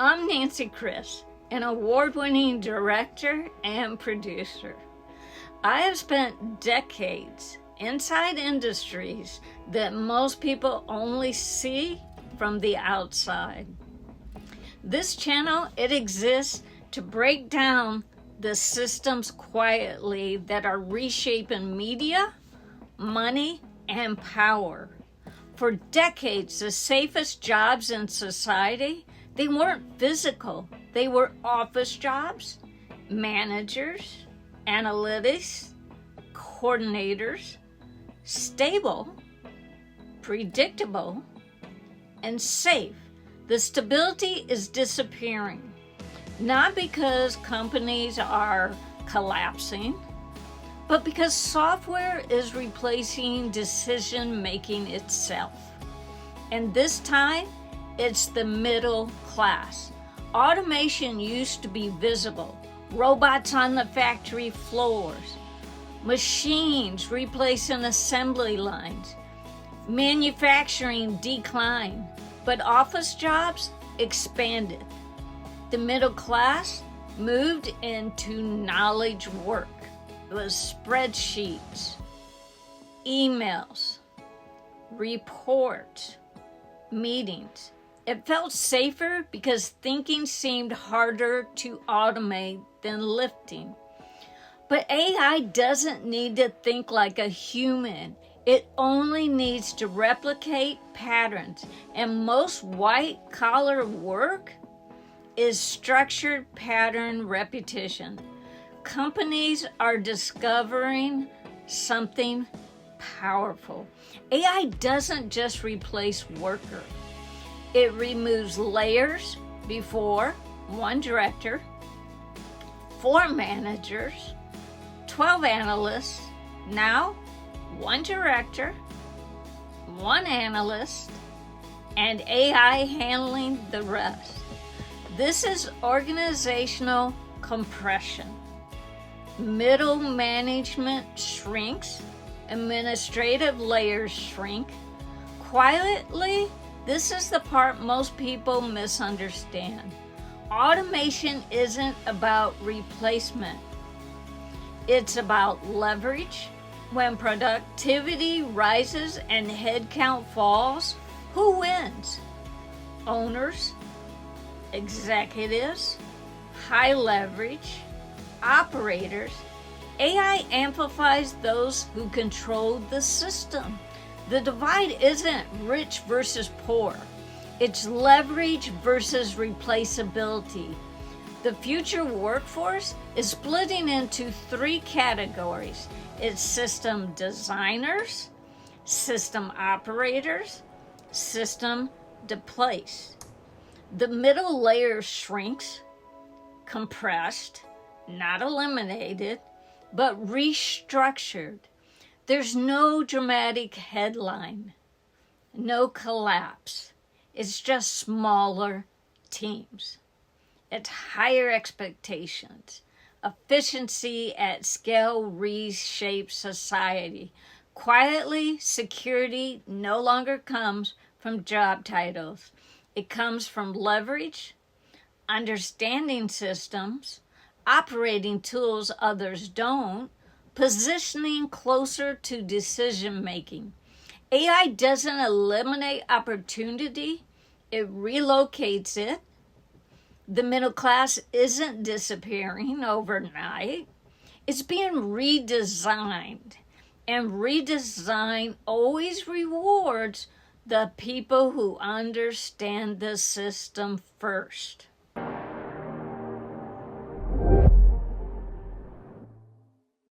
I'm Nancy Chris, an award-winning director and producer. I have spent decades inside industries that most people only see from the outside. This channel, it exists to break down the systems quietly that are reshaping media, money, and power. For decades, the safest jobs in society, they weren't physical. They were office jobs, managers, analytics, coordinators, stable, predictable, and safe. The stability is disappearing, not because companies are collapsing, but because software is replacing decision-making itself. And this time, it's the middle class. Automation used to be visible. Robots on the factory floors, machines replacing assembly lines, manufacturing declined, but office jobs expanded. The middle class moved into knowledge work. It was spreadsheets, emails, reports, meetings. It felt safer because thinking seemed harder to automate than lifting. But AI doesn't need to think like a human. It only needs to replicate patterns. And most white-collar work is structured pattern repetition. Companies are discovering something powerful. AI doesn't just replace worker. It removes layers before, one director, 4 managers, 12 analysts, now 1 director, 1 analyst, and AI handling the rest. This is organizational compression. Middle management shrinks, administrative layers shrink. Quietly, this is the part most people misunderstand. Automation isn't about replacement. It's about leverage. When productivity rises and headcount falls, who wins? Owners, executives, high leverage, operators. AI amplifies those who control the system. The divide isn't rich versus poor. It's leverage versus replaceability. The future workforce is splitting into 3 categories. It's system designers, system operators, system displaced. The middle layer shrinks, compressed, not eliminated, but restructured. There's no dramatic headline, no collapse. It's just smaller teams. It's higher expectations. Efficiency at scale reshapes society. Quietly, security no longer comes from job titles. It comes from leverage, understanding systems, operating tools others don't, positioning closer to decision-making. AI doesn't eliminate opportunity, it relocates it. The middle class isn't disappearing overnight. It's being redesigned. And redesign always rewards the people who understand the system first.